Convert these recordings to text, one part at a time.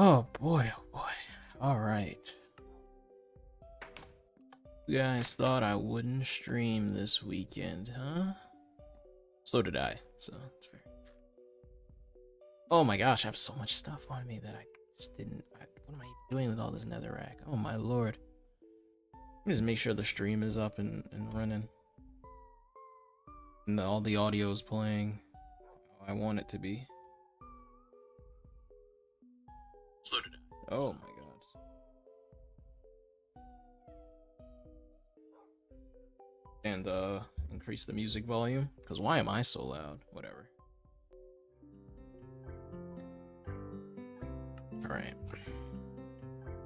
Oh boy, oh boy. Alright. You guys thought I wouldn't stream this weekend, huh? So did I, so it's fair. Oh my gosh, I have so much stuff on me that I just didn't. What am I doing with all this netherrack? Oh my lord. Let me just make sure the stream is up and running. And all the audio is playing. I want it to be. So did I. Oh my god. And increase the music volume, because why am I so loud? Whatever. All right.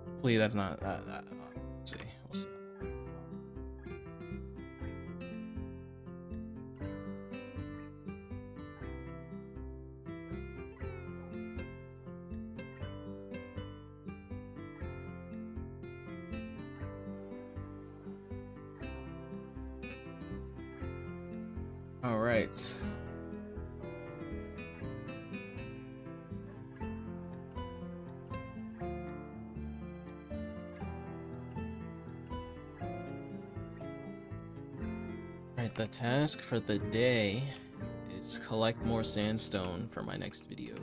Hopefully that's not. Let's see. We'll see. All right. Alright, the task for the day is collect more sandstone for my next video.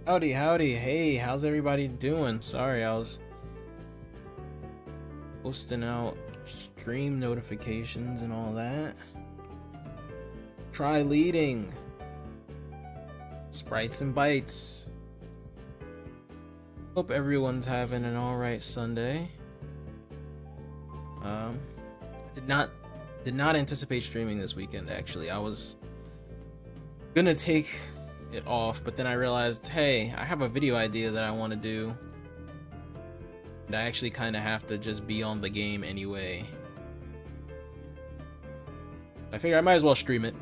Howdy, howdy, hey, how's everybody doing? Sorry, I was posting out stream notifications and all that. Try leading. Sprites and bites. Hope everyone's having an alright Sunday. I did not anticipate streaming this weekend, actually. I was gonna take it off, but then I realized, hey, I have a video idea that I want to do, and I actually kind of have to just be on the game anyway. I figure I might as well stream it.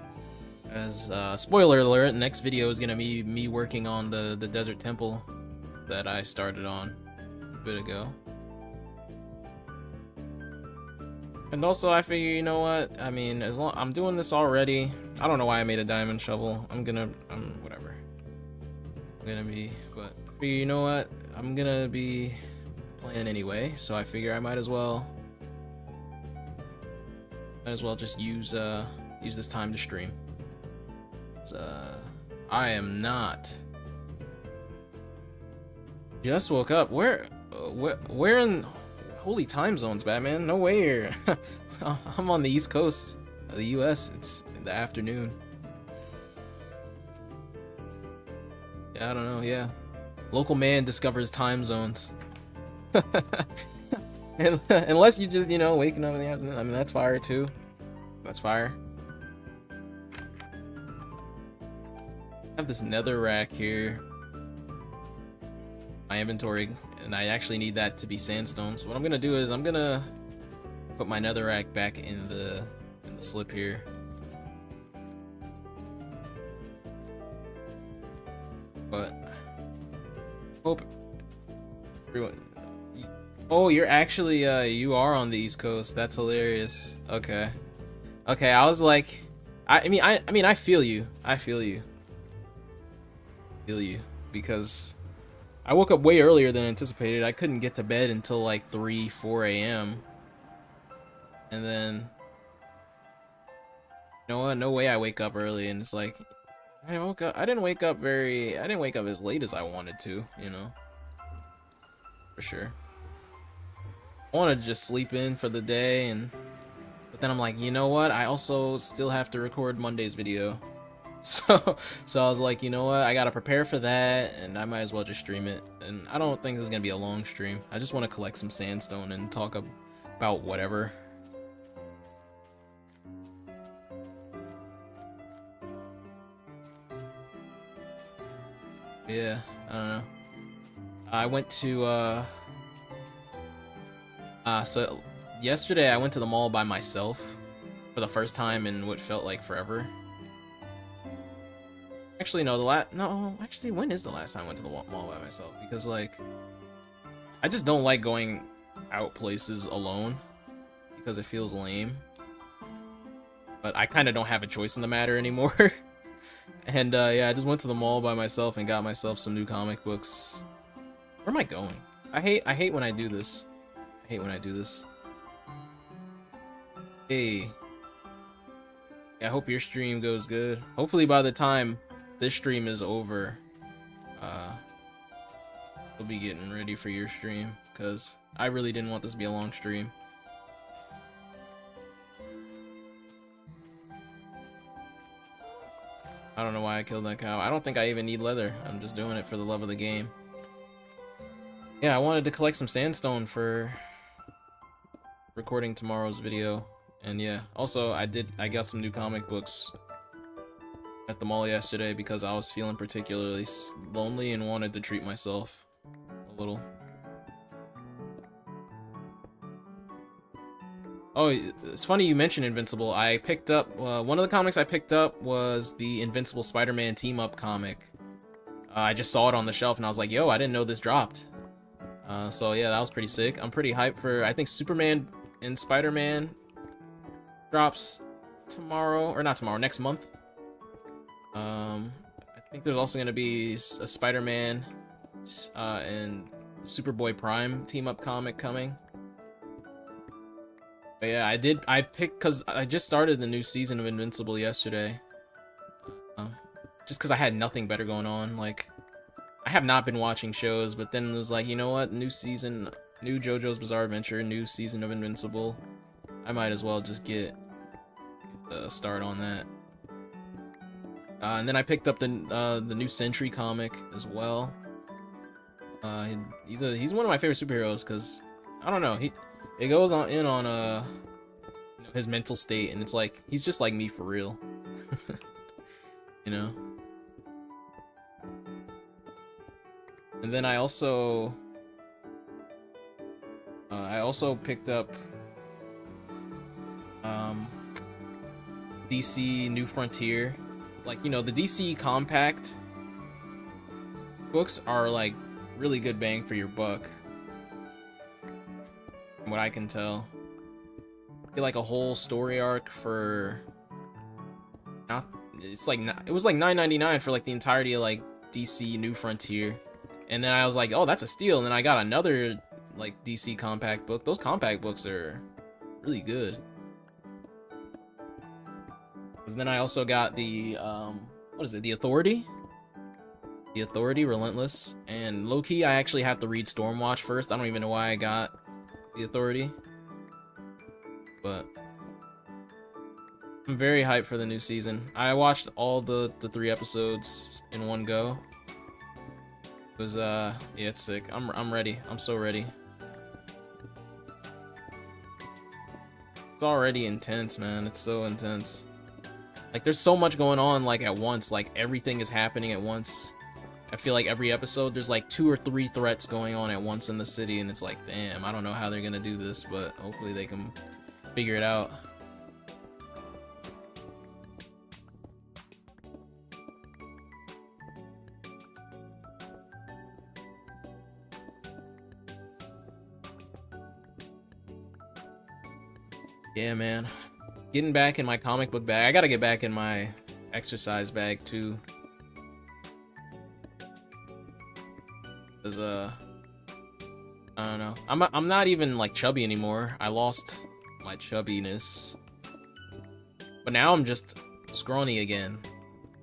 As spoiler alert, next video is gonna be me working on the desert temple that I started on a bit ago. And also, I figure, you know what? I mean, as long I'm doing this already, I don't know why I made a diamond shovel. Whatever. I'm gonna be, but I figure, you know what? I'm gonna be playing anyway, so I figure I might as well just use this time to stream. I am not. Just woke up. Where in holy time zones, Batman? No way here. I'm on the East Coast of the US. It's in the afternoon. Yeah, I don't know, yeah. Local man discovers time zones. Unless you just, you know, waking up in the afternoon. I mean, that's fire too. That's fire. I have this nether rack here. My inventory, and I actually need that to be sandstone. So what I'm gonna do is I'm gonna put my netherrack back in the slip here. But hope everyone. Oh, you're actually you are on the East Coast. That's hilarious. Okay, okay. I was like, I mean, I feel you. I feel you because I woke up way earlier than anticipated. I couldn't get to bed until like 3, 4 a.m. And then, you know what? No way I wake up early. And it's like, I didn't wake up as late as I wanted to, you know, for sure. I wanted to just sleep in for the day, but then I'm like, you know what? I also still have to record Monday's video. So I was like, you know what? I gotta prepare for that, and I might as well just stream it. And I don't think this is gonna be a long stream. I just want to collect some sandstone and talk about whatever. Yeah, I don't know. I went to so yesterday I went to the mall by myself for the first time in what felt like forever. Actually, no, actually, when is the last time I went to the mall by myself? Because, like, I just don't like going out places alone because it feels lame. But I kind of don't have a choice in the matter anymore. And, yeah, I just went to the mall by myself and got myself some new comic books. Where am I going? I hate when I do this. I hate when I do this. Hey. Yeah, I hope your stream goes good. Hopefully by the time this stream is over, you'll be getting ready for your stream, because I really didn't want this to be a long stream. I don't know why I killed that cow. I don't think I even need leather. I'm just doing it for the love of the game. Yeah, I wanted to collect some sandstone for recording tomorrow's video. And yeah, also I got some new comic books at the mall yesterday because I was feeling particularly lonely and wanted to treat myself a little. Oh, it's funny you mentioned Invincible. I picked up, one of the comics I picked up was the Invincible Spider-Man team-up comic. I just saw it on the shelf and I was like, yo, I didn't know this dropped. So yeah, that was pretty sick. I'm pretty hyped for, I think Superman and Spider-Man drops tomorrow, or not tomorrow, next month. I think there's also gonna be a Spider-Man and Superboy Prime team-up comic coming. But yeah, I picked, because I just started the new season of Invincible yesterday. Just because I had nothing better going on. Like, I have not been watching shows, but then it was like, you know what, new season, new JoJo's Bizarre Adventure, new season of Invincible. I might as well just get a start on that. And then I picked up the new Sentry comic as well. He's one of my favorite superheroes because, I don't know, it goes on you know, his mental state, and it's like he's just like me for real. You know. And then I also picked up DC New Frontier. Like, you know, the DC Compact books are like really good bang for your buck, from what I can tell. Get like a whole story arc for it was like $9.99 for like the entirety of like DC New Frontier. And then I was like, oh, that's a steal. And then I got another like DC compact book. Those compact books are really good. And then I also got the what is it? The Authority? The Authority, Relentless. And low-key, I actually have to read Stormwatch first. I don't even know why I got the Authority. But I'm very hyped for the new season. I watched all the 3 episodes in one go. It was yeah, it's sick. I'm ready. I'm so ready. It's already intense, man. It's so intense. Like, there's so much going on, like, at once. Like, everything is happening at once. I feel like every episode there's like 2 or 3 threats going on at once in the city, and it's like, damn, I don't know how they're gonna do this, but hopefully they can figure it out. Yeah, man. Getting back in my comic book bag. I gotta get back in my exercise bag, too. Cause I don't know. I'm not even like chubby anymore. I lost my chubbiness, but now I'm just scrawny again.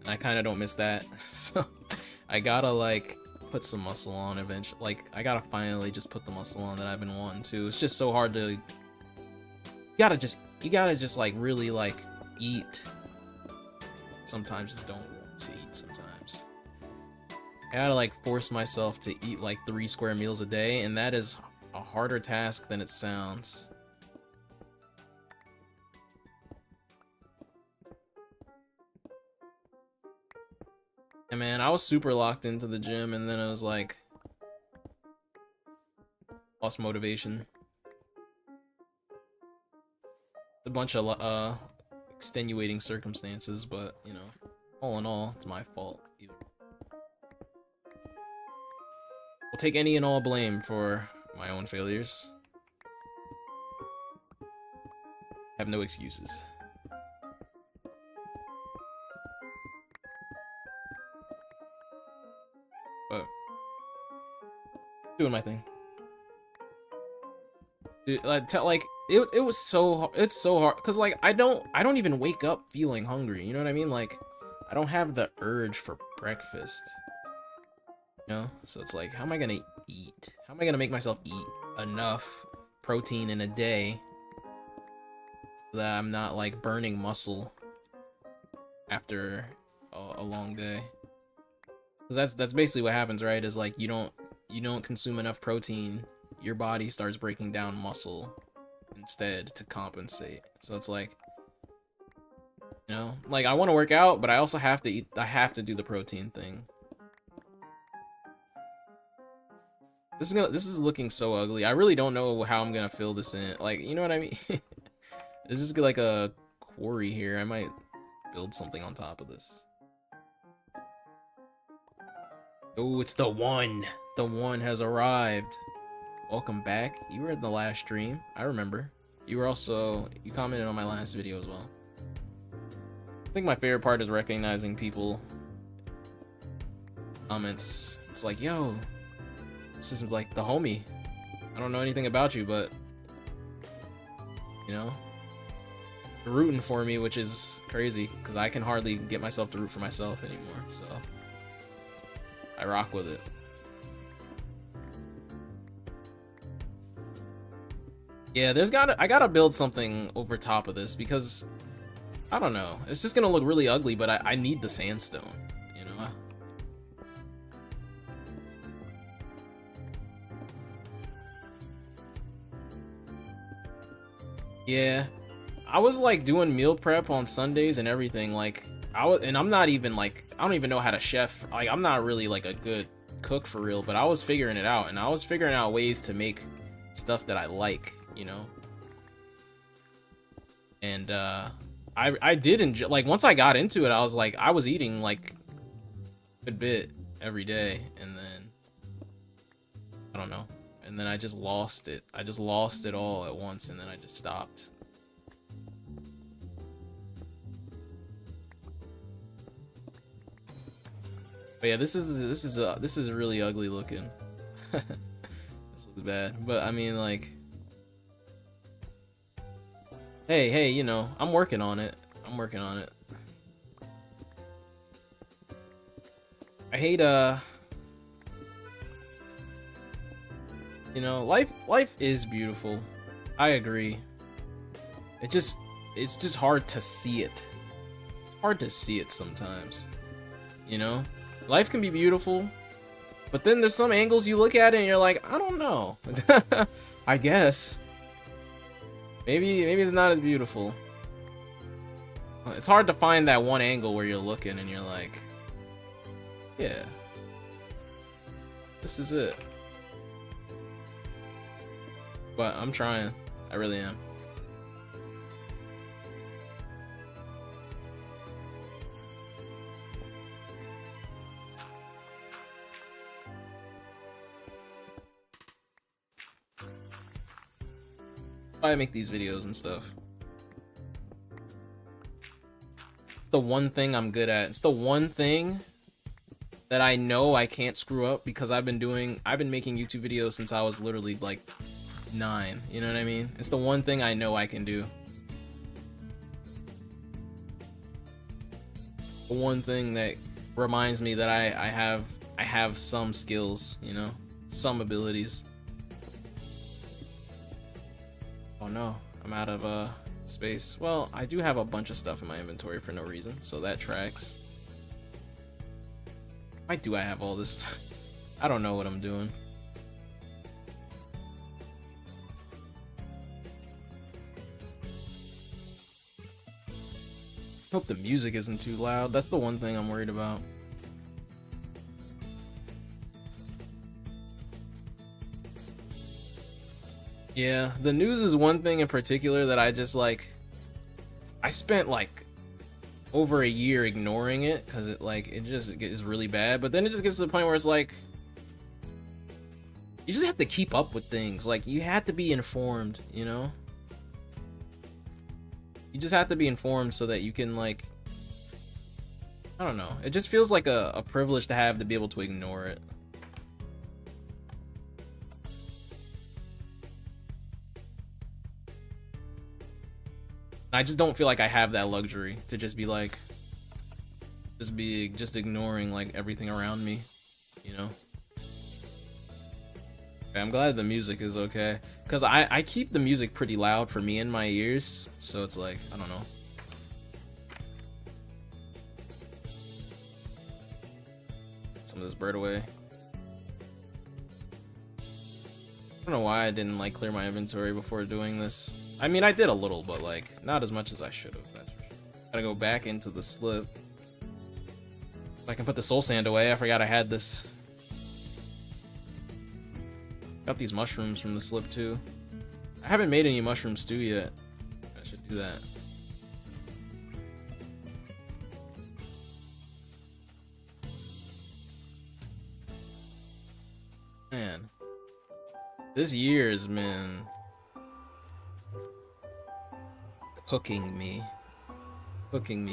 And I kind of don't miss that. So I gotta like put some muscle on eventually. Like I gotta finally just put the muscle on that I've been wanting to. It's just so hard to. You gotta just like really like eat. Sometimes just don't want to eat sometimes. I gotta like force myself to eat like 3 square meals a day, and that is a harder task than it sounds. And man, I was super locked into the gym, and then I was like, lost motivation. A bunch of extenuating circumstances, but you know, all in all, it's my fault. I'll take any and all blame for my own failures. I have no excuses. But doing my thing. Dude, like it was so it's so hard because like I don't even wake up feeling hungry. You know what I mean? Like I don't have the urge for breakfast. You know? So it's like, how am I gonna eat? How am I gonna make myself eat enough protein in a day so that I'm not like burning muscle after a long day? Because that's basically what happens, right? Is like you don't consume enough protein, your body starts breaking down muscle instead to compensate. So it's like, you know, like I want to work out, but I also have to eat. I have to do the protein thing. This is looking so ugly. I really don't know how I'm gonna fill this in. Like, you know what I mean? This is like a quarry here. I might build something on top of this. Oh, it's the one. The one has arrived. Welcome back. You were in the last stream. I remember. You commented on my last video as well. I think my favorite part is recognizing people. Comments. It's like, yo, this is like the homie. I don't know anything about you, but you know, you're rooting for me, which is crazy because I can hardly get myself to root for myself anymore. So I rock with it. Yeah, I gotta build something over top of this because I don't know. It's just gonna look really ugly, but I need the sandstone, you know? Yeah. I was like doing meal prep on Sundays and everything. Like I'm not even like, I don't even know how to chef. Like I'm not really like a good cook for real, but I was figuring it out, and I was figuring out ways to make stuff that I like, you know? And I did enjoy, like once I got into it, I was like, I was eating like a good bit every day, and then I don't know, and then I just lost it. I just lost it all at once, and then I just stopped. But yeah, this is really ugly looking. This looks bad, but I mean, like, hey, you know, I'm working on it. I hate you know, life is beautiful. I agree. It's just hard to see it. It's hard to see it sometimes. You know? Life can be beautiful, but then there's some angles you look at it and you're like, I don't know. I guess. Maybe it's not as beautiful. It's hard to find that one angle where you're looking and you're like, yeah, this is it. But I'm trying. I really am. I make these videos and stuff. It's the one thing I'm good at. It's the one thing that I know I can't screw up because I've been making YouTube videos since I was literally like 9, you know what I mean? It's the one thing I know I can do. The one thing that reminds me that I have some skills, you know, some abilities. Oh no, I'm out of space. Well, I do have a bunch of stuff in my inventory for no reason, so that tracks. Why do I have all this? I don't know what I'm doing. Hope the music isn't too loud. That's the one thing I'm worried about. Yeah, the news is one thing in particular that I just like. I spent like over a year ignoring it because it just is really bad. But then it just gets to the point where it's like you just have to keep up with things. Like you have to be informed, you know. You just have to be informed so that you can like. I don't know. It just feels like a privilege to have to be able to ignore it. I just don't feel like I have that luxury to just be like, just ignoring like everything around me, you know? Okay, I'm glad the music is okay. Cause I keep the music pretty loud for me in my ears, so it's like, I don't know. Get some of this bird away. I don't know why I didn't like clear my inventory before doing this. I mean, I did a little, but like not as much as I should have. That's for sure. Gotta go back into the slip. If I can put the soul sand away. I forgot I had this. Got these mushrooms from the slip too. I haven't made any mushroom stew yet. I should do that. Man, this year has been cooking me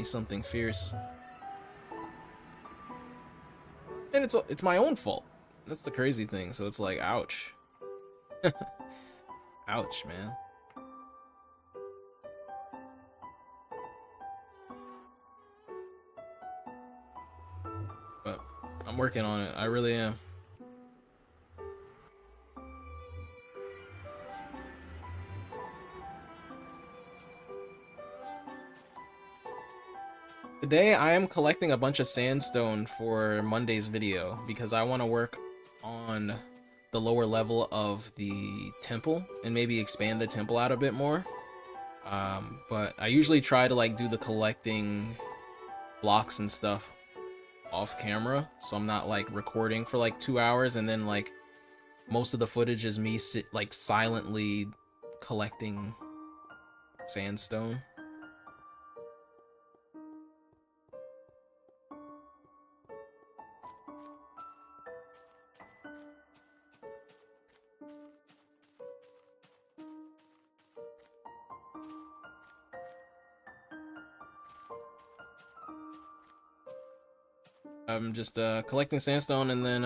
something fierce, and it's my own fault. That's the crazy thing. So it's like, ouch. Ouch, man. But I'm working on it. I really am. Today I am collecting a bunch of sandstone for Monday's video because I want to work on the lower level of the temple and maybe expand the temple out a bit more. But I usually try to like do the collecting blocks and stuff off camera, so I'm not like recording for like 2 hours and then like most of the footage is me like silently collecting sandstone. I'm just collecting sandstone, and then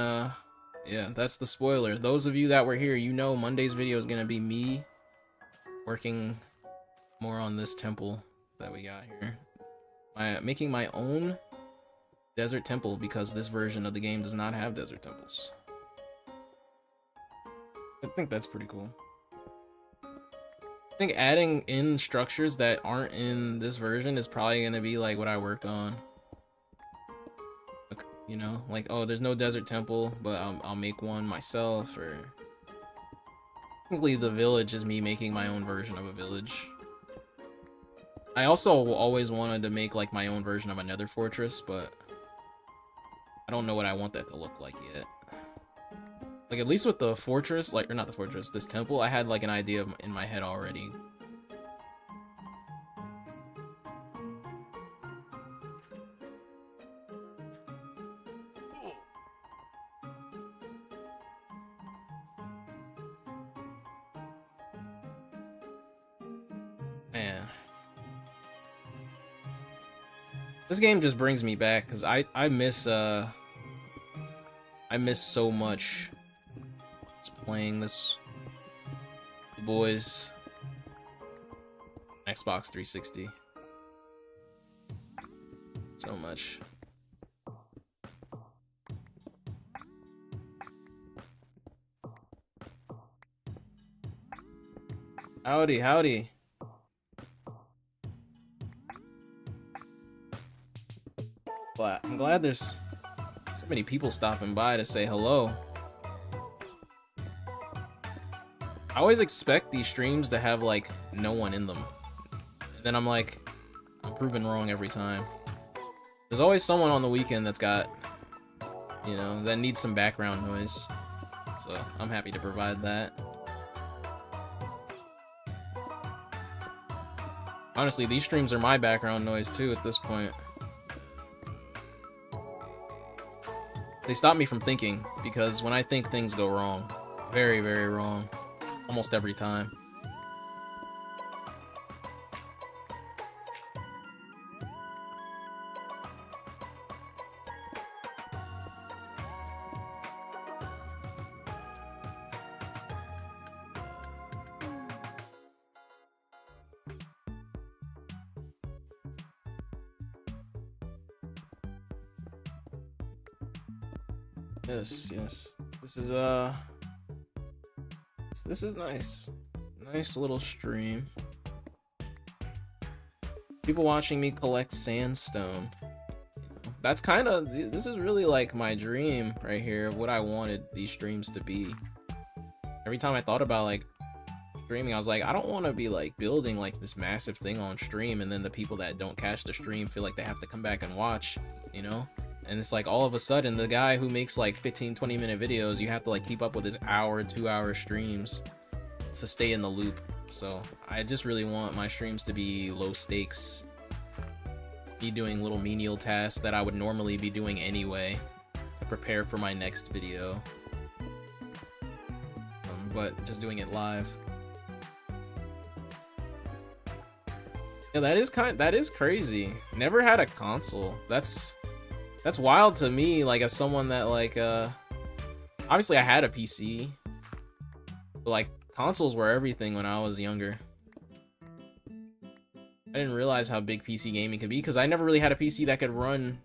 yeah, that's the spoiler. Those of you that were here, you know Monday's video is gonna be me working more on this temple that we got here. Making my own desert temple because this version of the game does not have desert temples. I think that's pretty cool. I think adding in structures that aren't in this version is probably gonna be like what I work on. You know, like, oh, there's no desert temple, but I'll make one myself, or technically the village is me making my own version of a village. I also always wanted to make like my own version of another fortress, but I don't know what I want that to look like yet. Like, at least with the fortress, like, or not the fortress, this temple, I had like an idea in my head already. Man. This game just brings me back, because I miss I miss so much just playing this with the boys. Xbox 360. So much. Howdy, howdy. But I'm glad there's so many people stopping by to say hello. I always expect these streams to have like no one in them. And then I'm like, I'm proven wrong every time. There's always someone on the weekend that's got, you know, that needs some background noise. So I'm happy to provide that. Honestly, these streams are my background noise too at this point. They stop me from thinking, because when I think, things go wrong. Very, very wrong. Almost every time. Yes, yes. This is nice. Nice little stream. People watching me collect sandstone. That's kind of, this is really like my dream right here of what I wanted these streams to be. Every time I thought about like streaming, I was like, I don't want to be like building like this massive thing on stream and then the people that don't catch the stream feel like they have to come back and watch, you know? And it's like all of a sudden the guy who makes like 15-20 minute videos, you have to like keep up with his hour, 2-hour streams to stay in the loop. So I just really want my streams to be low stakes, be doing little menial tasks that I would normally be doing anyway to prepare for my next video, but just doing it live. Yeah, that is crazy. Never had a console. That's wild to me, like as someone that like obviously I had a PC, but like consoles were everything when I was younger. I didn't realize how big PC gaming could be because I never really had a PC that could run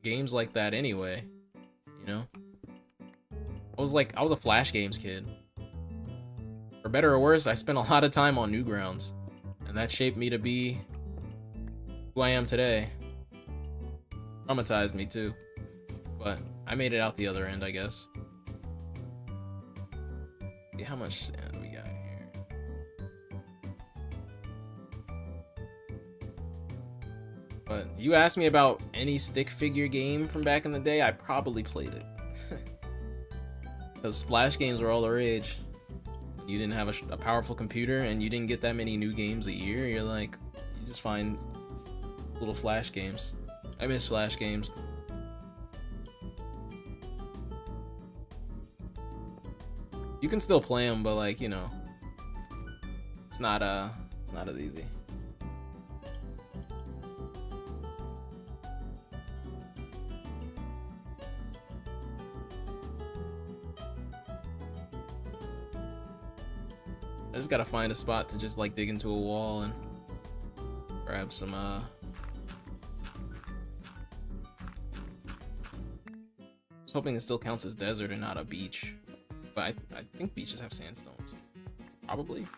games like that anyway, you know? I was a Flash games kid. For better or worse, I spent a lot of time on Newgrounds, and that shaped me to be who I am today. Traumatized me too, but I made it out the other end, I guess. See how much sand we got here. But you asked me about any stick figure game from back in the day, I probably played it. Because Flash games were all the rage. You didn't have a powerful computer and you didn't get that many new games a year, you're like, you just find little Flash games. I miss Flash games. You can still play them, but like, you know, it's not as easy. I just gotta find a spot to just like dig into a wall and grab some I was hoping it still counts as desert and not a beach, but I think beaches have sandstones. Probably.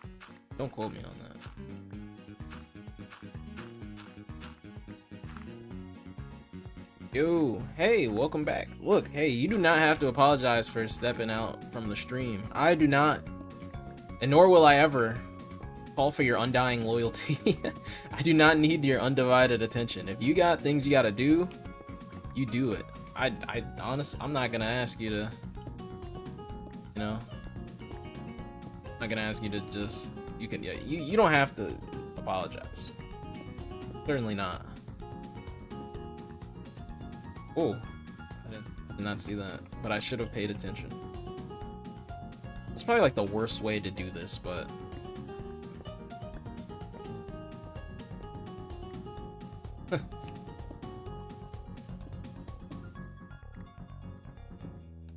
Don't quote me on that. Yo, hey, welcome back. Look, hey, you do not have to apologize for stepping out from the stream. I do not, and nor will I ever call for your undying loyalty. I do not need your undivided attention. If you got things you gotta do, you do it. I honestly, I'm not gonna ask you to, you know, I'm not gonna ask you to just, you can, yeah, you don't have to apologize. Certainly not. Oh, I did not see that, but I should have paid attention. It's probably like the worst way to do this, but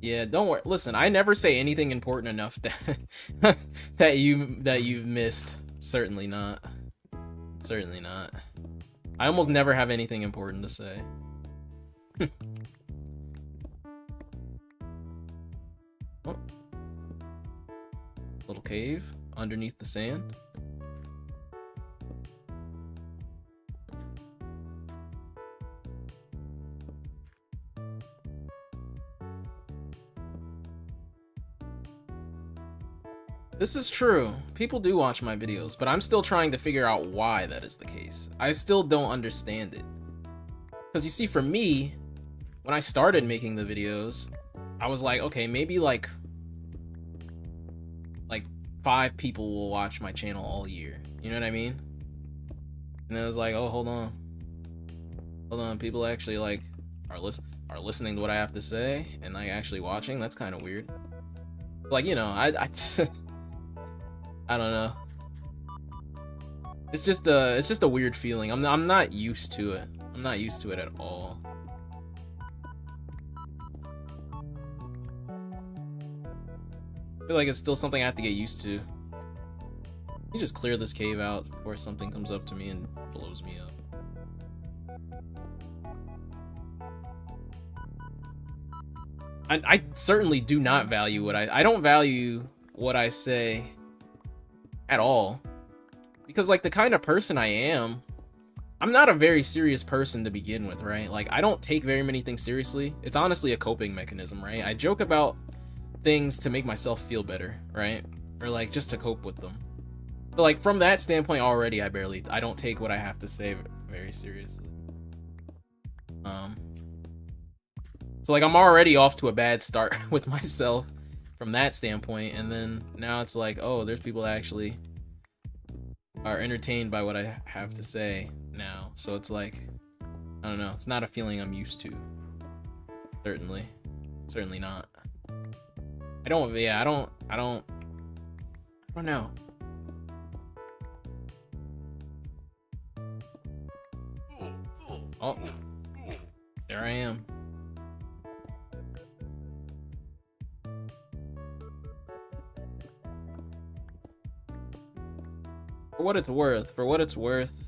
Yeah, don't worry. Listen, I never say anything important enough that that you've missed. Certainly not. Certainly not. I almost never have anything important to say. Oh. Little cave underneath the sand. This is true. People do watch my videos, but I'm still trying to figure out why that is the case. I still don't understand it. Because you see, for me, when I started making the videos, I was like, okay, maybe like 5 people will watch my channel all year. You know what I mean? And then I was like, oh, hold on. Hold on, people actually like are listening to what I have to say and like actually watching. That's kind of weird. Like, you know, I I don't know. It's just a weird feeling. I'm not used to it. I'm not used to it at all. I feel like it's still something I have to get used to. You just clear this cave out before something comes up to me and blows me up. I certainly do not value what I don't value what I say at all. Because like the kind of person I am, I'm not a very serious person to begin with, right? Like I don't take very many things seriously. It's honestly a coping mechanism, right? I joke about things to make myself feel better, right? Or like just to cope with them. But like from that standpoint already, I don't take what I have to say very seriously. So like I'm already off to a bad start with myself from that standpoint, and then now it's like, oh, there's people that actually are entertained by what I have to say now. So it's like, I don't know, it's not a feeling I'm used to. Certainly not. I don't know. Oh, there I am. For what it's worth,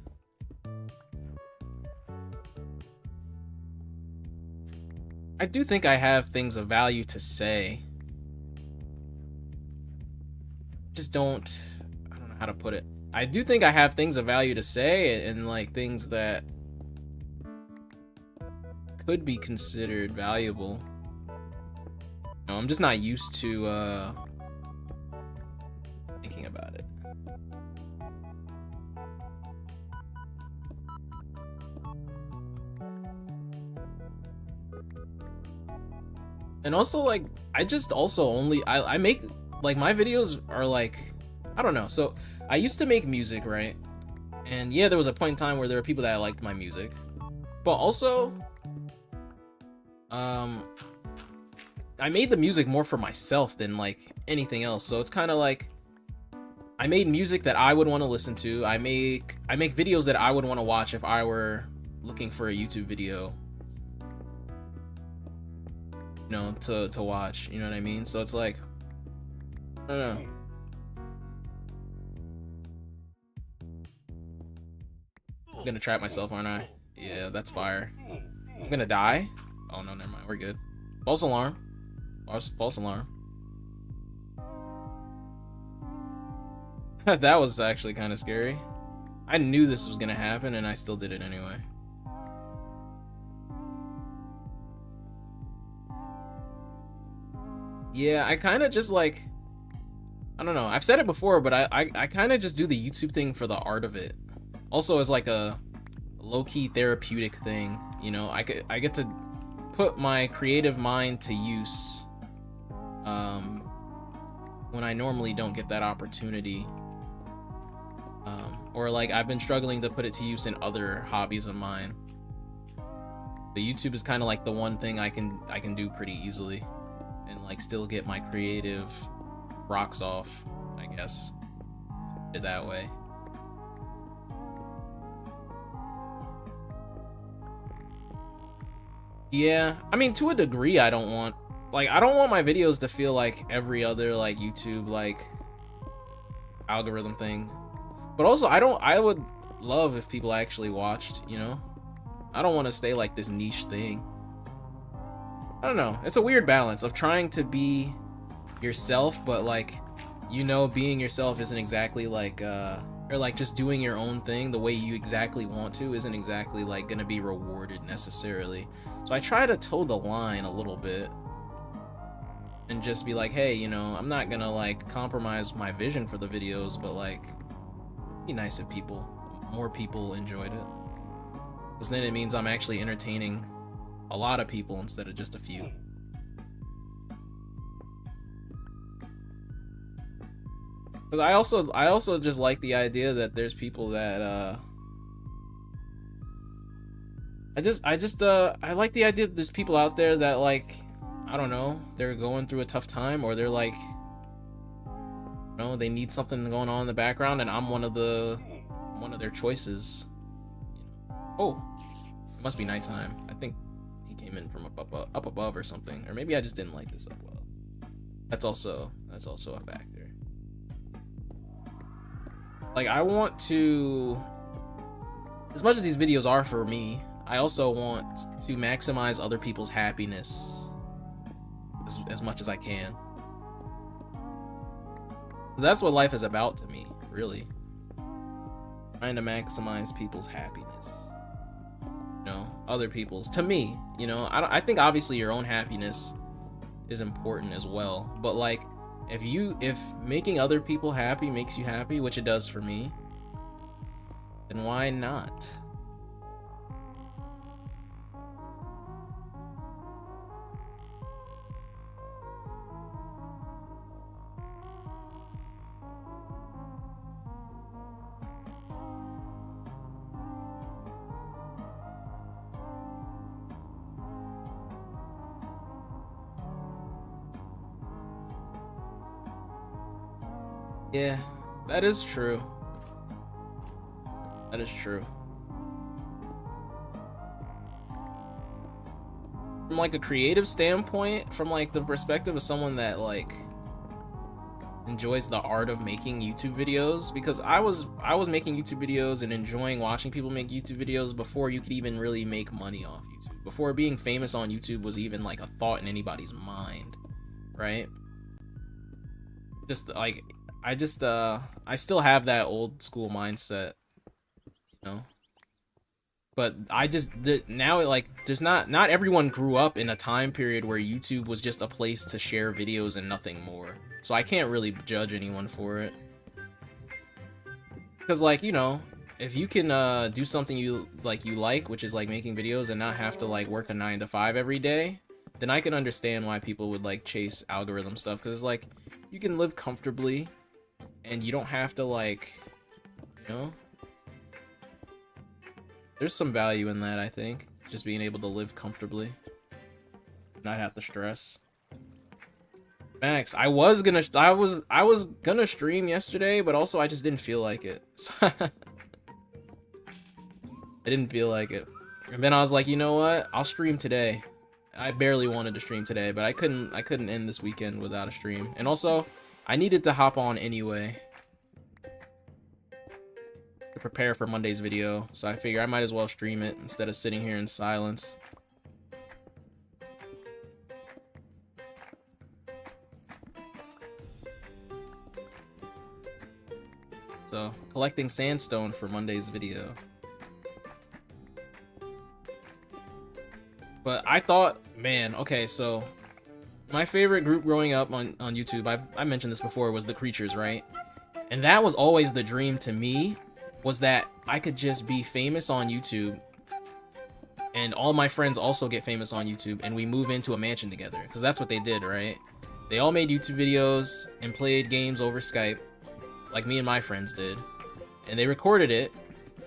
I do think I have things of value to say. I don't know how to put it. I do think I have things of value to say and like things that could be considered valuable. No, I'm just not used to thinking about it. And also like I make like my videos are like, I don't know. So I used to make music, right? And yeah, there was a point in time where there were people that liked my music. But also I made the music more for myself than like anything else. So it's kind of like I made music that I would want to listen to. I make videos that I would want to watch if I were looking for a YouTube video, you know, to watch, you know what I mean? So it's like, I don't know. I'm gonna trap myself, aren't I? Yeah, that's fire. I'm gonna die. Oh no, never mind, we're good. False alarm. False alarm. That was actually kind of scary. I knew this was gonna happen and I still did it anyway. Yeah, I kind of just like, I don't know, I've said it before, but I kind of just do the YouTube thing for the art of it. Also as like a low-key therapeutic thing, you know, I get to put my creative mind to use when I normally don't get that opportunity. Or like I've been struggling to put it to use in other hobbies of mine. The YouTube is kind of like the one thing I can do pretty easily and like still get my creative rocks off, I guess. Put it that way. Yeah, I mean, to a degree, I don't want like, I don't want my videos to feel like every other like YouTube like algorithm thing. But also I would love if people actually watched, you know? I don't want to stay like this niche thing. I don't know. It's a weird balance of trying to be yourself, but like, you know, being yourself isn't exactly like or like just doing your own thing the way you exactly want to isn't exactly like gonna be rewarded necessarily. So I try to toe the line a little bit and just be like, hey, you know, I'm not gonna like compromise my vision for the videos, but like, be nice if more people enjoyed it, because then it means I'm actually entertaining a lot of people instead of just a few. Because I also just like the idea that there's people that I like the idea that there's people out there that, like, I don't know, they're going through a tough time, or they're like, you know, they need something going on in the background, and I'm one of their choices. Oh, it must be nighttime. I think he came in from up above or something, or maybe I just didn't like this up well. That's also a factor. Like, I want to, as much as these videos are for me, I also want to maximize other people's happiness as much as I can. That's what life is about to me, really. Trying to maximize people's happiness. You know, other people's. To me, you know, I think obviously your own happiness is important as well, but like, if making other people happy makes you happy, which it does for me, then why not? Yeah, that is true. That is true. From like a creative standpoint, from like the perspective of someone that like enjoys the art of making YouTube videos, because I was making YouTube videos and enjoying watching people make YouTube videos before you could even really make money off YouTube. Before being famous on YouTube was even like a thought in anybody's mind, right? Just like, I still have that old school mindset, you know? But now, like, there's not everyone grew up in a time period where YouTube was just a place to share videos and nothing more. So I can't really judge anyone for it. Because, like, you know, if you can do something you like, which is like making videos and not have to like work a 9 to 5 every day, then I can understand why people would like chase algorithm stuff. Because, like, you can live comfortably and you don't have to, like, you know, there's some value in that, I think. Just being able to live comfortably, not have to stress. Max, I was gonna stream yesterday, but also I just didn't feel like it. So I didn't feel like it. And then I was like, you know what? I'll stream today. I barely wanted to stream today, but I couldn't end this weekend without a stream. And also, I needed to hop on anyway to prepare for Monday's video, so I figure I might as well stream it instead of sitting here in silence. So, collecting sandstone for Monday's video. But I thought, man, okay, so my favorite group growing up on YouTube, I mentioned this before, was The Creatures, right? And that was always the dream to me, was that I could just be famous on YouTube and all my friends also get famous on YouTube and we move into a mansion together, because that's what they did, right? They all made YouTube videos and played games over Skype, like me and my friends did, and they recorded it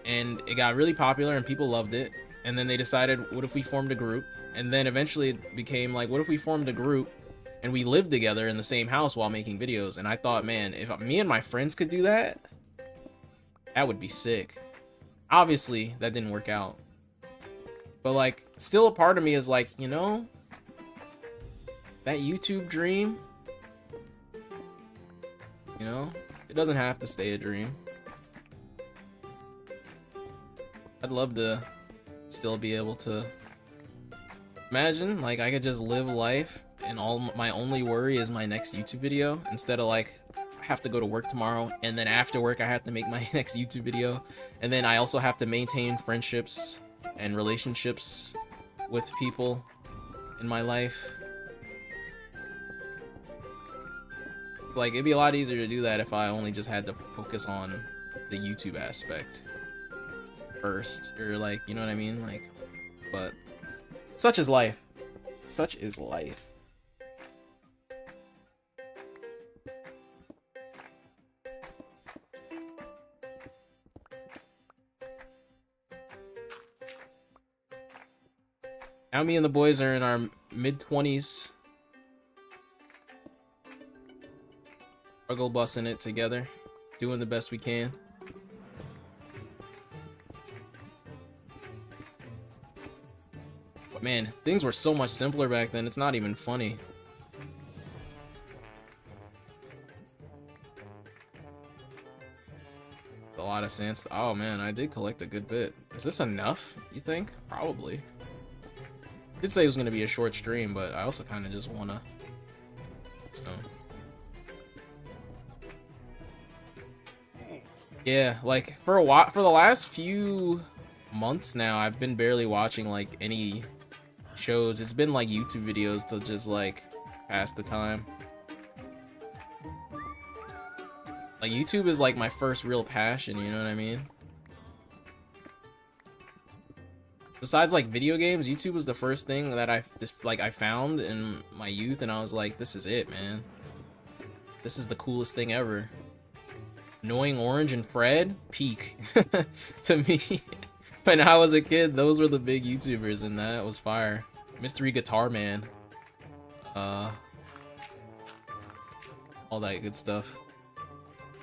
and it got really popular and people loved it. And then they decided, what if we formed a group? And then eventually it became like, what if we formed a group and we lived together in the same house while making videos? And I thought, man, if me and my friends could do that, that would be sick. Obviously, that didn't work out. But like, still a part of me is like, you know, that YouTube dream, you know, it doesn't have to stay a dream. I'd love to still be able to imagine, like, I could just live life and all my only worry is my next YouTube video, instead of like I have to go to work tomorrow and then after work I have to make my next YouTube video, and then I also have to maintain friendships and relationships with people in my life. Like, it'd be a lot easier to do that if I only just had to focus on the YouTube aspect first, or like, you know what I mean? Like, but such is life. Such is life. Now me and the boys are in our mid-20s. Struggle busting it together. Doing the best we can. But man, things were so much simpler back then, it's not even funny. A lot of sand. Oh man, I did collect a good bit. Is this enough, you think? Probably. I did say it was going to be a short stream, but I also kind of just want to. So. Yeah, like for a while, for the last few months now, I've been barely watching like any shows. It's been like YouTube videos to just like pass the time. Like YouTube is like my first real passion, you know what I mean? Besides like video games, YouTube was the first thing that I found in my youth, and I was like, this is it, man. This is the coolest thing ever. Annoying Orange and Fred, peak to me. When I was a kid, those were the big YouTubers, and that was fire. Mystery Guitar Man, all that good stuff.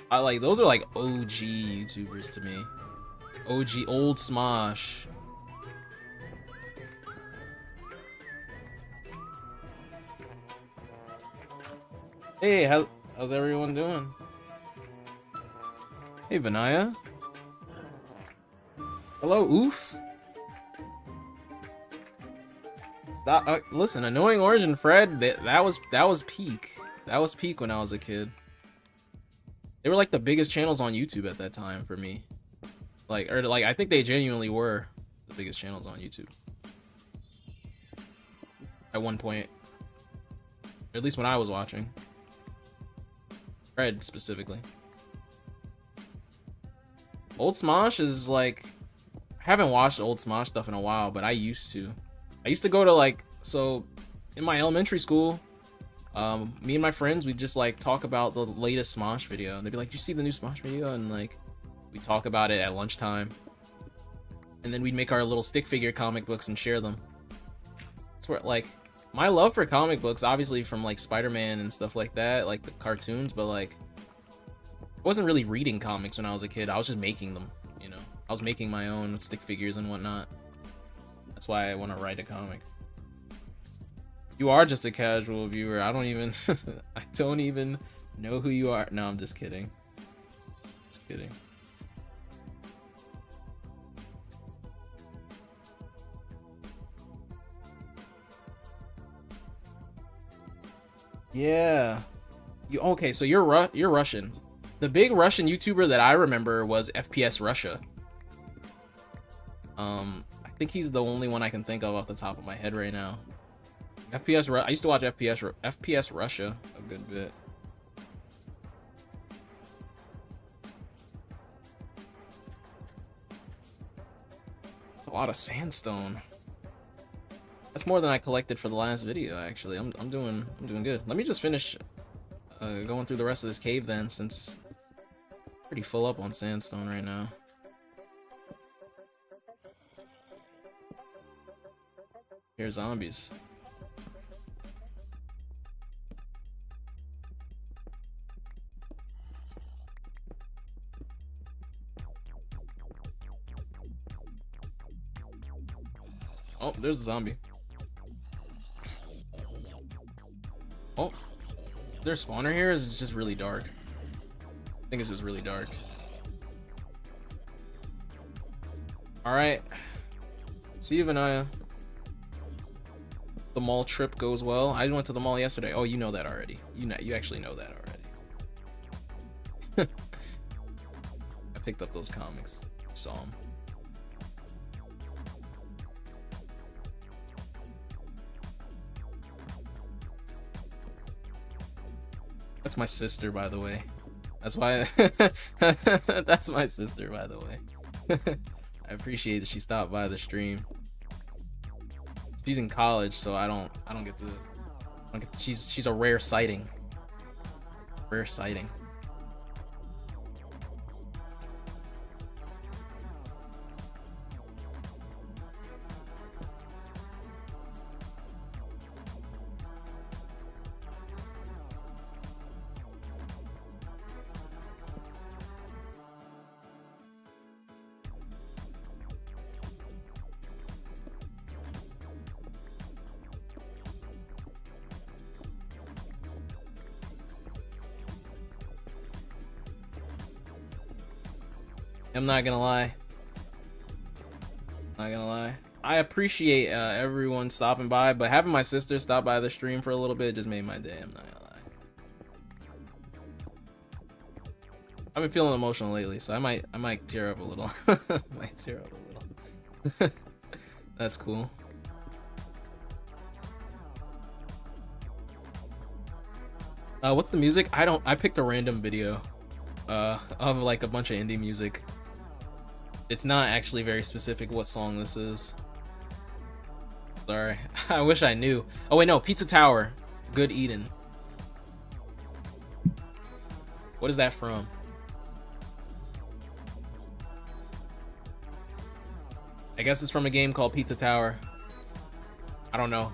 I like, those are like OG YouTubers to me. OG, old Smosh. Hey, how's everyone doing? Hey, Vanaya. Hello, Oof. Stop. Listen, Annoying Orange and Fred, that was peak. That was peak when I was a kid. They were like the biggest channels on YouTube at that time for me. Like, or like, I think they genuinely were the biggest channels on YouTube. At one point. Or at least when I was watching. Fred, specifically. Old Smosh is like... I haven't watched old Smosh stuff in a while, but I used to. I used to go to like... So, in my elementary school, me and my friends, we'd just like talk about the latest Smosh video. They'd be like, "Did you see the new Smosh video?" And like, we'd talk about it at lunchtime. And then we'd make our little stick figure comic books and share them. That's where, like... My love for comic books, obviously from like Spider-Man and stuff like that, like the cartoons, but like... I wasn't really reading comics when I was a kid, I was just making them, you know? I was making my own stick figures and whatnot. That's why I want to write a comic. You are just a casual viewer, I don't even... I don't even know who you are. No, I'm just kidding. Just kidding. Yeah. Okay, so you're Russian. The big Russian YouTuber that I remember was FPS Russia. I think he's the only one I can think of off the top of my head right now. I used to watch FPS Russia a good bit. That's a lot of sandstone. That's more than I collected for the last video, actually. I'm doing good. Let me just finish going through the rest of this cave then, since I'm pretty full up on sandstone right now. Here's zombies. Oh, there's a zombie. Oh, is there a spawner here? Or is it just really dark? I think it's just really dark. Alright. See you, Vanaya. The mall trip goes well. I went to the mall yesterday. Oh, you know that already. You actually know that already. I picked up those comics. Saw them. That's my sister, by the way. That's why that's my sister, by the way. I appreciate that she stopped by the stream. She's in college, so I don't get to she's a rare sighting. Rare sighting. I'm not gonna lie. Not gonna lie. I appreciate everyone stopping by, but having my sister stop by the stream for a little bit just made my day. I'm not gonna lie. I've been feeling emotional lately, so I might tear up a little. Might tear up a little. That's cool. What's the music? I picked a random video of like a bunch of indie music. It's not actually very specific what song this is. Sorry. I wish I knew. Oh wait, no, Pizza Tower. Good Eden. What is that from? I guess it's from a game called Pizza Tower. I don't know.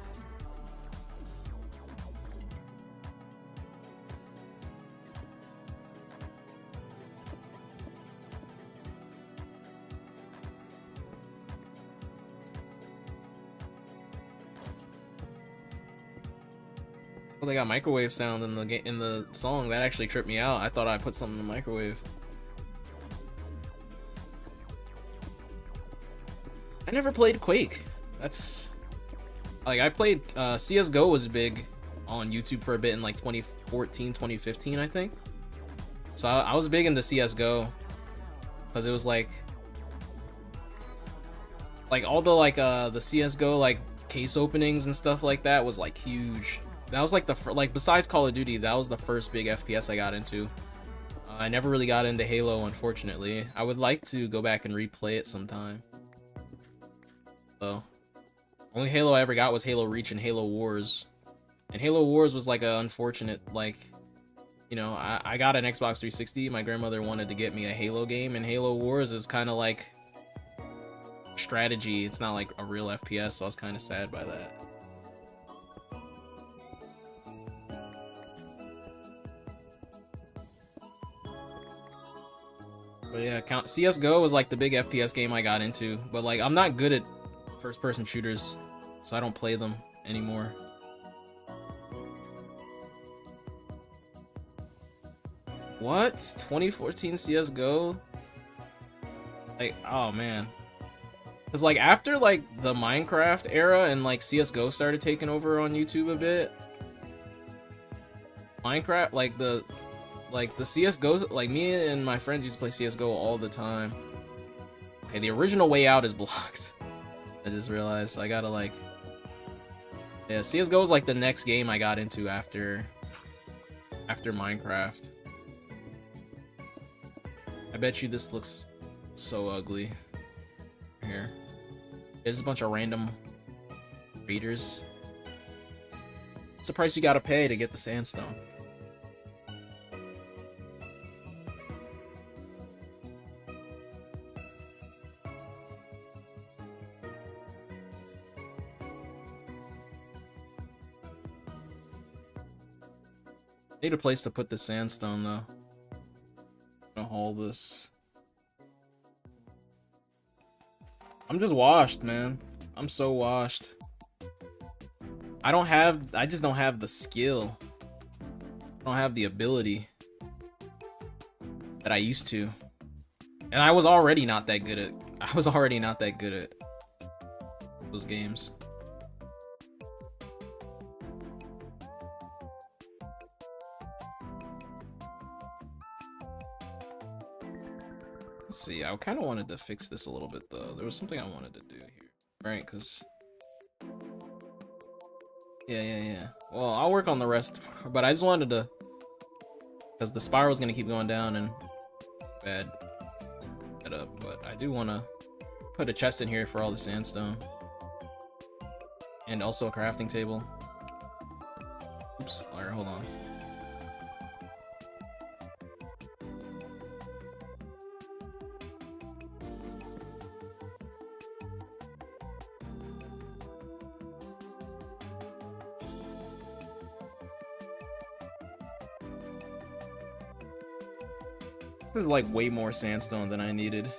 They got microwave sound in the song. That actually tripped me out. I thought I put something in the microwave. I never played Quake. That's like I played CS:GO was big on YouTube for a bit in like 2014, 2015, I think. So I was big into CS:GO because it was like all the the CS:GO like case openings and stuff like that was like huge. That was like besides Call of Duty, that was the first big FPS I got into. I never really got into Halo, unfortunately. I would like to go back and replay it sometime. So, only Halo I ever got was Halo Reach and Halo Wars. And Halo Wars was like a unfortunate, like, you know, I got an Xbox 360. My grandmother wanted to get me a Halo game, and Halo Wars is kind of like strategy. It's not like a real FPS, so I was kind of sad by that. But yeah, CS:GO was like the big FPS game I got into, but like I'm not good at first-person shooters, so I don't play them anymore. What? 2014 CS:GO? Like, oh man. Cause like after like the Minecraft era and like CS:GO started taking over on YouTube a bit, Minecraft like the CS:GO, like me and my friends used to play CS:GO all the time. Okay, the original way out is blocked. I just realized, so I gotta like, yeah, CS:GO is like the next game I got into after Minecraft. I bet you this looks so ugly. Here, there's a bunch of random raiders. It's the price you gotta pay to get the sandstone. Need a place to put the sandstone though. I'm gonna haul this. I'm just washed, man. I'm so washed. I just don't have the skill. I don't have the ability that I used to. And I was already not that good at those games. Let's see, I kind of wanted to fix this a little bit though. There was something I wanted to do here, right? Because yeah. Well, I'll work on the rest, but I just wanted to, because the spiral's gonna keep going down and bad setup. But I do want to put a chest in here for all the sandstone, and also a crafting table. Oops. All right, hold on. This is like way more sandstone than I needed.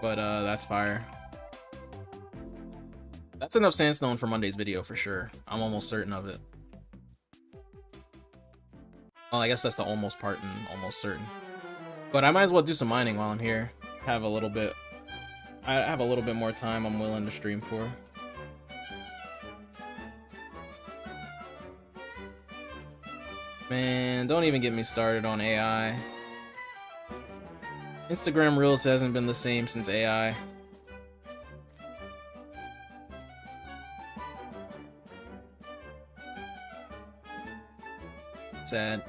But that's fire. That's enough sandstone for Monday's video for sure. I'm almost certain of it. Well, I guess that's the almost part and almost certain. But I might as well do some mining while I'm here. I have a little bit more time I'm willing to stream for. Man, don't even get me started on AI. Instagram Reels hasn't been the same since AI. Sad.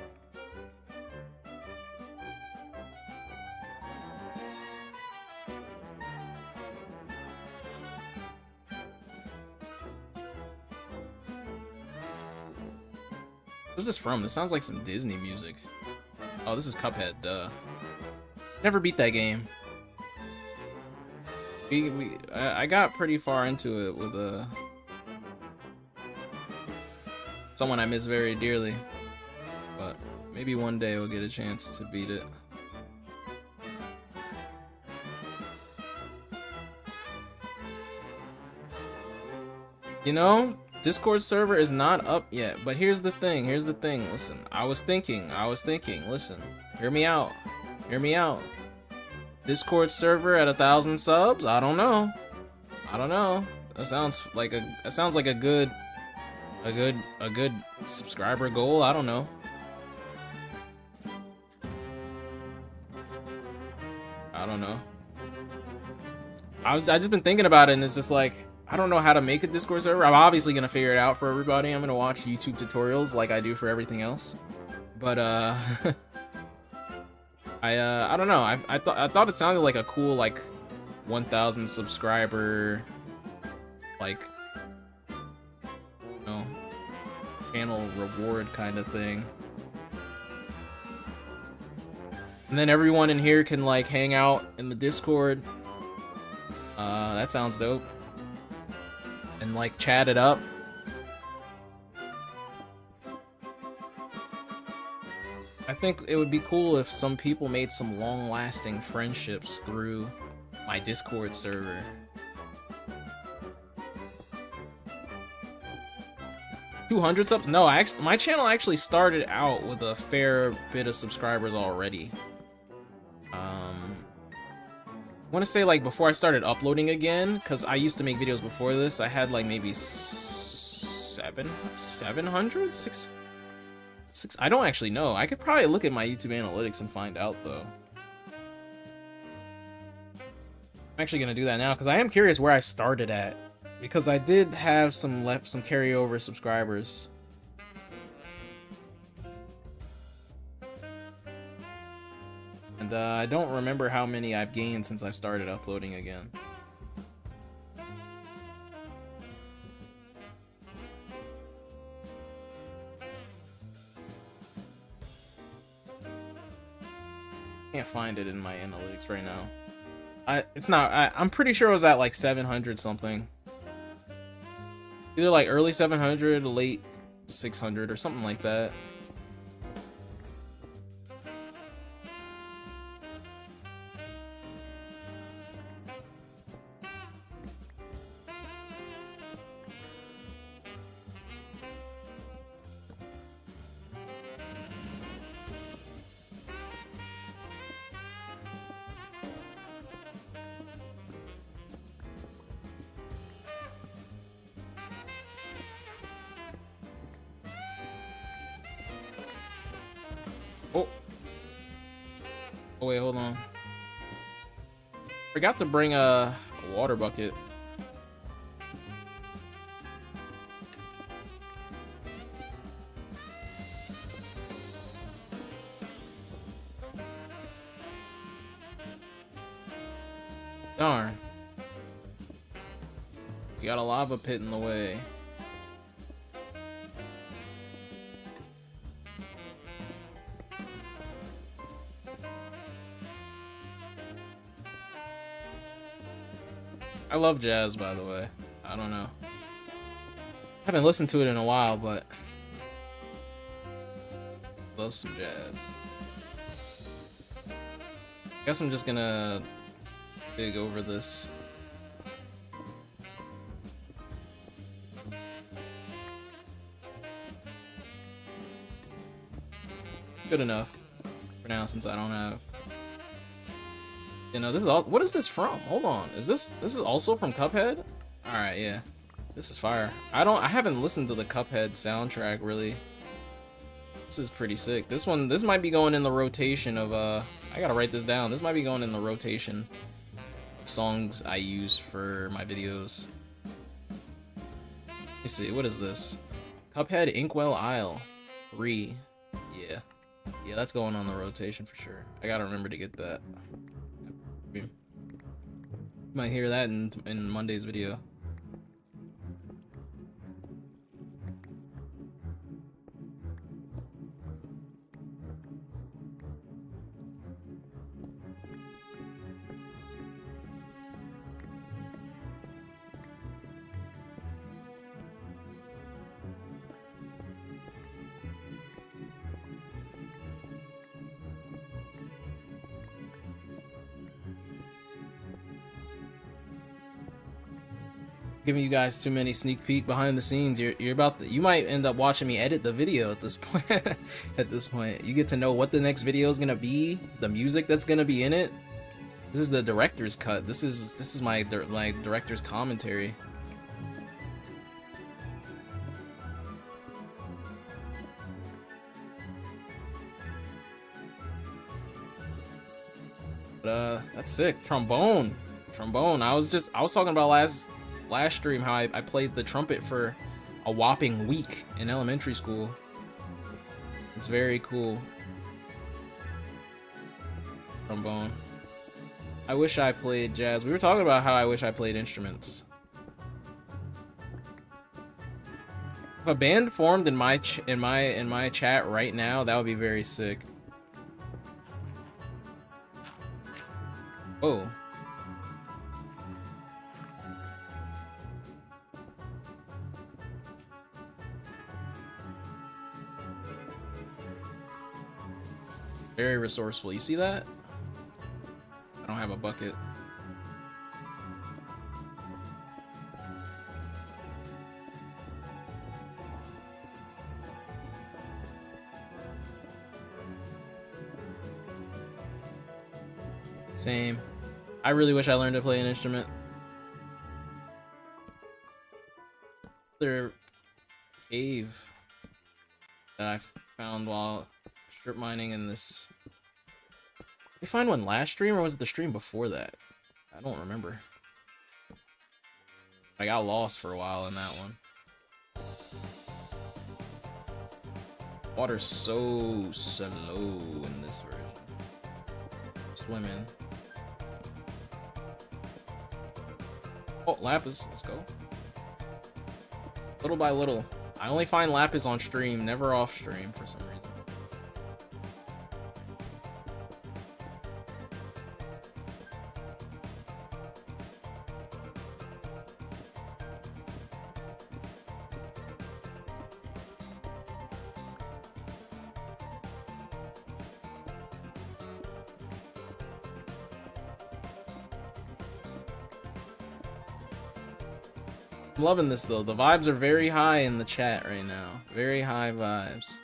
What's this from? This sounds like some Disney music. Oh, this is Cuphead, duh. Never beat that game. I got pretty far into it with someone I miss very dearly. But maybe one day we'll get a chance to beat it. You know, Discord server is not up yet, but here's the thing, listen, I was thinking, listen, hear me out. Discord server at 1,000 subs? I don't know. That sounds like a good subscriber goal. I don't know. I just been thinking about it, and it's just like, I don't know how to make a Discord server. I'm obviously gonna figure it out for everybody. I'm gonna watch YouTube tutorials like I do for everything else. But I don't know. I thought it sounded like a cool, like, 1,000 subscriber, like, you know, channel reward kind of thing. And then everyone in here can, like, hang out in the Discord. That sounds dope. And, like, chat it up. I think it would be cool if some people made some long-lasting friendships through my Discord server. $200 subs? No, my channel actually started out with a fair bit of subscribers already. I want to say, like, before I started uploading again, because I used to make videos before this, I had like maybe 700? 6? I don't actually know. I could probably look at my YouTube analytics and find out, though. I'm actually gonna do that now because I am curious where I started at, because I did have some carryover subscribers. And I don't remember how many I've gained since I've started uploading again. Can't find it in my analytics right now. I'm pretty sure it was at like 700 something. Either like early 700, late 600 or something like that. Oh wait, hold on. Forgot to bring a water bucket. Darn. You got a lava pit in the way. I love jazz, by the way. I don't know. I haven't listened to it in a while, but love some jazz. Guess I'm just gonna dig over this. Good enough for now, since I don't have. You know, this is all. What is this from? Hold on. Is this is also from Cuphead? All right, yeah. This is fire. I haven't listened to the Cuphead soundtrack really. This is pretty sick. This might be going in the rotation of I gotta write this down. This might be going in the rotation of songs I use for my videos. Let me see. What is this? Cuphead Inkwell Isle 3. Yeah. Yeah, that's going on the rotation for sure. I gotta remember to get that. You might hear that in Monday's video. Giving you guys too many sneak peek behind the scenes. You're about to, you might end up watching me edit the video at this point. At this point, you get to know what the next video is gonna be, the music that's gonna be in it. This is the director's cut. This is my director's commentary. But that's sick. Trombone. I was talking about last stream how I played the trumpet for a whopping week in elementary school. It's very cool. Trombone. I wish I played jazz. We were talking about how I wish I played instruments. If a band formed in my chat right now, that would be very sick. Oh. Very resourceful. You see that? I don't have a bucket. Same. I really wish I learned to play an instrument. Their cave that I found while strip mining in this. Did we find one last stream or was it the stream before that? I don't remember. I got lost for a while in that one. Water's so slow in this version. Swimming. Oh, Lapis, let's go. Little by little. I only find Lapis on stream, never off stream for some reason. I'm loving this though. The vibes are very high in the chat right now. Very high vibes.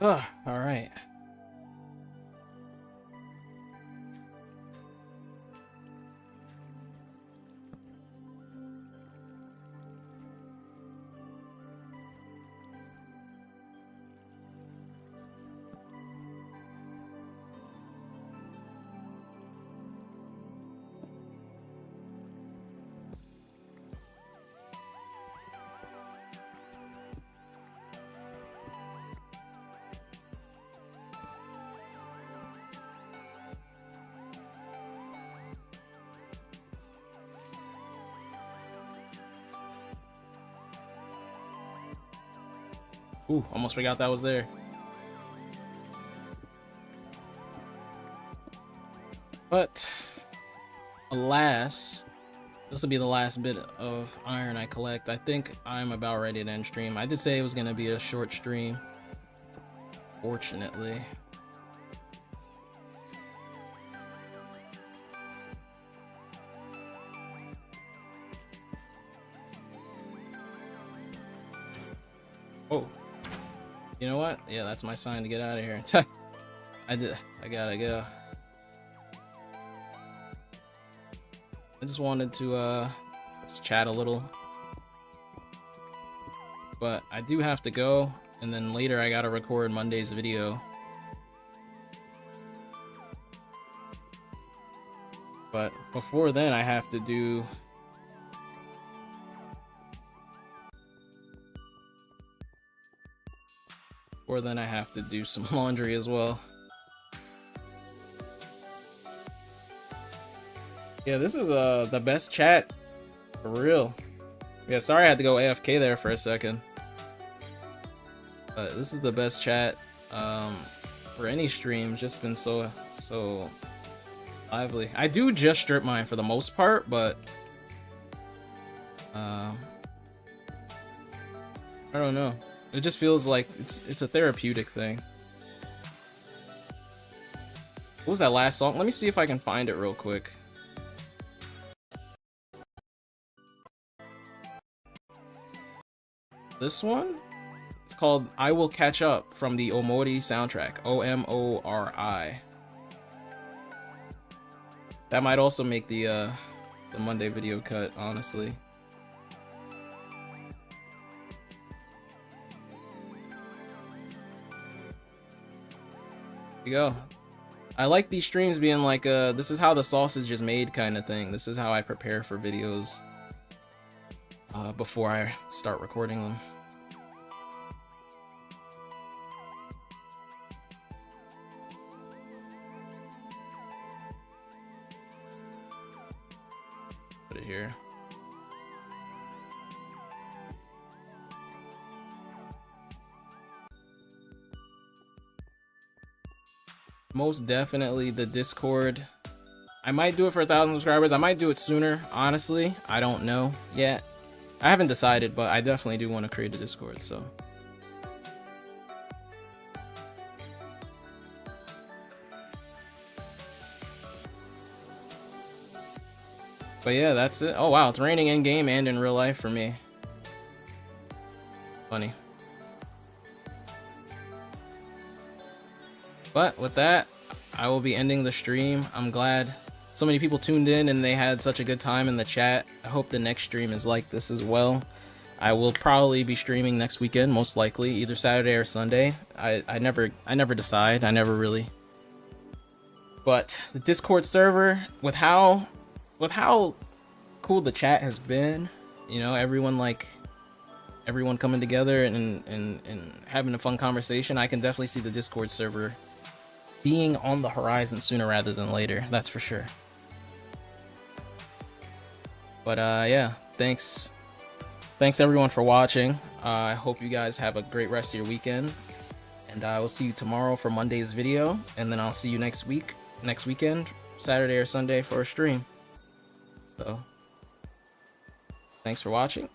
Ugh, all right. Ooh, almost forgot that was there. But alas, this will be the last bit of iron I collect. I think I'm about ready to end stream. I did say it was gonna be a short stream, fortunately. Oh, you know what? Yeah, that's my sign to get out of here. I gotta go. I just wanted to just chat a little, but I do have to go, and then later I gotta record Monday's video. But before then I have to do some laundry as well. Yeah, this is the best chat for real. Yeah, sorry I had to go AFK there for a second. But this is the best chat for any stream. Just been so lively. I do just strip mine for the most part, but I don't know. It just feels like it's a therapeutic thing. What was that last song? Let me see if I can find it real quick. This one? It's called I Will Catch Up from the Omori soundtrack. Omori. That might also make the Monday video cut, honestly. Here you go. I like these streams being like this is how the sausage is made kind of thing. This is how I prepare for videos before I start recording them. Put it here. Most definitely the Discord. I might do it for 1,000 subscribers. I might do it sooner, honestly. I don't know yet. I haven't decided, but I definitely do want to create a Discord, so. But yeah, that's it. Oh wow, it's raining in game and in real life for me. Funny. But with that, I will be ending the stream. I'm glad so many people tuned in and they had such a good time in the chat. I hope the next stream is like this as well. I will probably be streaming next weekend, most likely, either Saturday or Sunday. I never decide. I never really. But the Discord server, with how cool the chat has been, you know, everyone coming together and having a fun conversation, I can definitely see the Discord server being on the horizon sooner rather than later, that's for sure. But yeah, thanks everyone for watching. I hope you guys have a great rest of your weekend, and I will see you tomorrow for Monday's video, and then I'll see you next weekend, Saturday or Sunday, for a stream. So thanks for watching.